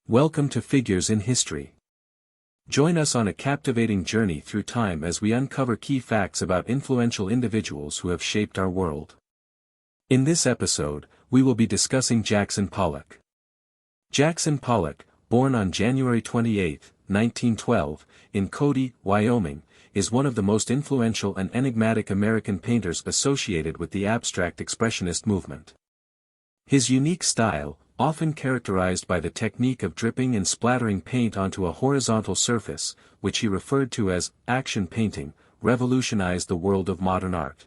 Welcome to Figures in History. Join us on a captivating journey through time as we uncover key facts about influential individuals who have shaped our world. In this episode, we will be discussing Jackson Pollock. Jackson Pollock, born on January 28, 1912, in Cody, Wyoming, is one of the most influential and enigmatic American painters associated with the abstract expressionist movement. His unique style, often characterized by the technique of dripping and splattering paint onto a horizontal surface, which he referred to as action painting, revolutionized the world of modern art.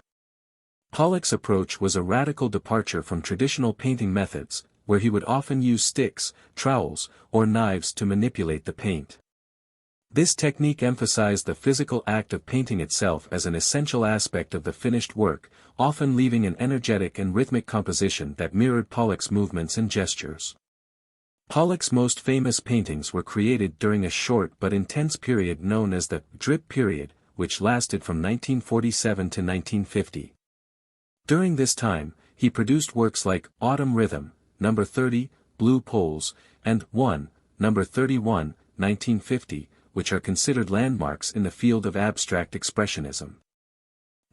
Pollock's approach was a radical departure from traditional painting methods, where he would often use sticks, trowels, or knives to manipulate the paint. This technique emphasized the physical act of painting itself as an essential aspect of the finished work, often leaving an energetic and rhythmic composition that mirrored Pollock's movements and gestures. Pollock's most famous paintings were created during a short but intense period known as the drip period, which lasted from 1947 to 1950. During this time, he produced works like Autumn Rhythm, No. 30, Blue Poles, and No. 31, 1950, which are considered landmarks in the field of abstract expressionism.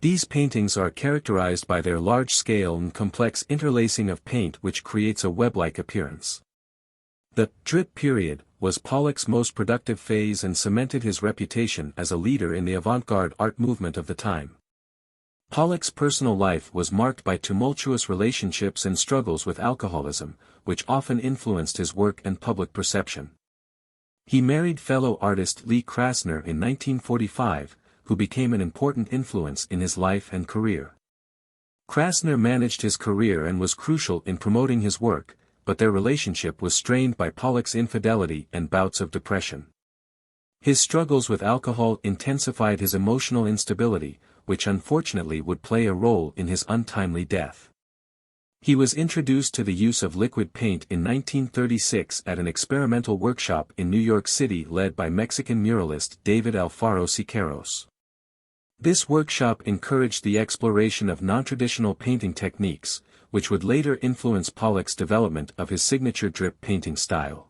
These paintings are characterized by their large scale and complex interlacing of paint which creates a web-like appearance. The drip period was Pollock's most productive phase and cemented his reputation as a leader in the avant-garde art movement of the time. Pollock's personal life was marked by tumultuous relationships and struggles with alcoholism, which often influenced his work and public perception. He married fellow artist Lee Krasner in 1945, who became an important influence in his life and career. Krasner managed his career and was crucial in promoting his work, but their relationship was strained by Pollock's infidelity and bouts of depression. His struggles with alcohol intensified his emotional instability, which unfortunately would play a role in his untimely death. He was introduced to the use of liquid paint in 1936 at an experimental workshop in New York City led by Mexican muralist David Alfaro Siqueiros. This workshop encouraged the exploration of non-traditional painting techniques, which would later influence Pollock's development of his signature drip painting style.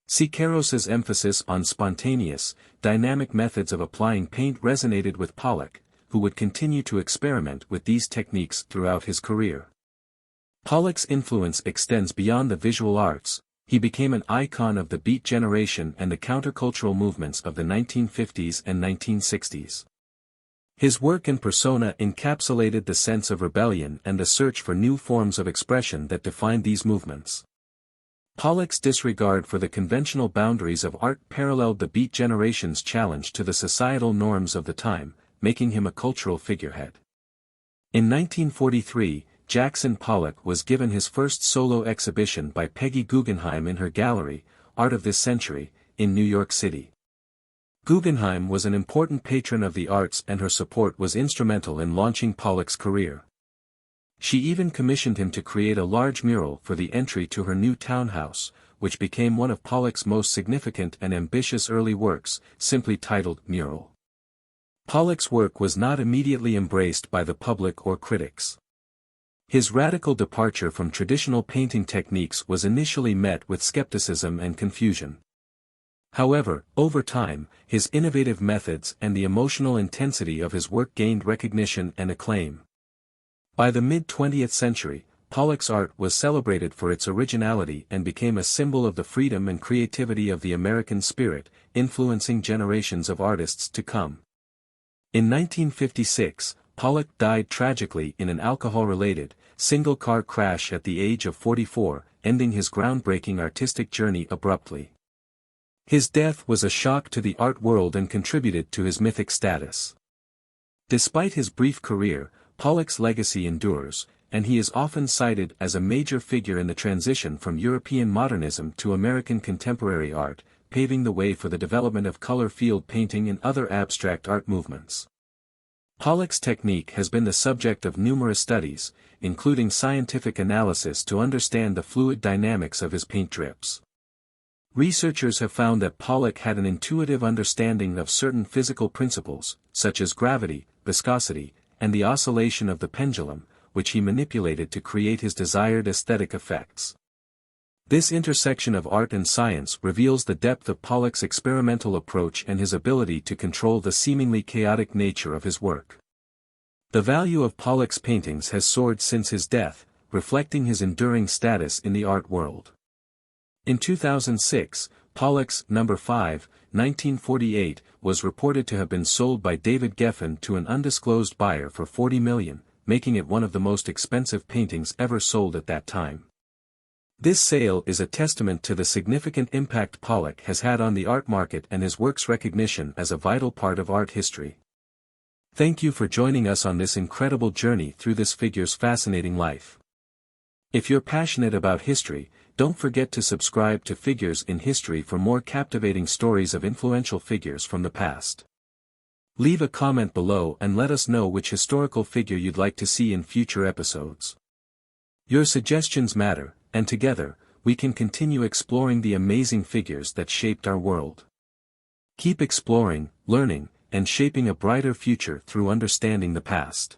Siqueiros's emphasis on spontaneous, dynamic methods of applying paint resonated with Pollock, who would continue to experiment with these techniques throughout his career. Pollock's influence extends beyond the visual arts. He became an icon of the Beat generation and the countercultural movements of the 1950s and 1960s. His work and persona encapsulated the sense of rebellion and the search for new forms of expression that defined these movements. Pollock's disregard for the conventional boundaries of art paralleled the Beat generation's challenge to the societal norms of the time, making him a cultural figurehead. In 1943, Jackson Pollock was given his first solo exhibition by Peggy Guggenheim in her gallery, Art of This Century, in New York City. Guggenheim was an important patron of the arts and her support was instrumental in launching Pollock's career. She even commissioned him to create a large mural for the entry to her new townhouse, which became one of Pollock's most significant and ambitious early works, simply titled Mural. Pollock's work was not immediately embraced by the public or critics. His radical departure from traditional painting techniques was initially met with skepticism and confusion. However, over time, his innovative methods and the emotional intensity of his work gained recognition and acclaim. By the mid-20th century, Pollock's art was celebrated for its originality and became a symbol of the freedom and creativity of the American spirit, influencing generations of artists to come. In 1956, Pollock died tragically in an alcohol-related, single-car crash at the age of 44, ending his groundbreaking artistic journey abruptly. His death was a shock to the art world and contributed to his mythic status. Despite his brief career, Pollock's legacy endures, and he is often cited as a major figure in the transition from European modernism to American contemporary art, paving the way for the development of color field painting and other abstract art movements. Pollock's technique has been the subject of numerous studies, including scientific analysis to understand the fluid dynamics of his paint drips. Researchers have found that Pollock had an intuitive understanding of certain physical principles, such as gravity, viscosity, and the oscillation of the pendulum, which he manipulated to create his desired aesthetic effects. This intersection of art and science reveals the depth of Pollock's experimental approach and his ability to control the seemingly chaotic nature of his work. The value of Pollock's paintings has soared since his death, reflecting his enduring status in the art world. In 2006, Pollock's No. 5, 1948, was reported to have been sold by David Geffen to an undisclosed buyer for $40 million, making it one of the most expensive paintings ever sold at that time. This sale is a testament to the significant impact Pollock has had on the art market and his work's recognition as a vital part of art history. Thank you for joining us on this incredible journey through this figure's fascinating life. If you're passionate about history, don't forget to subscribe to Figures in History for more captivating stories of influential figures from the past. Leave a comment below and let us know which historical figure you'd like to see in future episodes. Your suggestions matter, and together, we can continue exploring the amazing figures that shaped our world. Keep exploring, learning, and shaping a brighter future through understanding the past.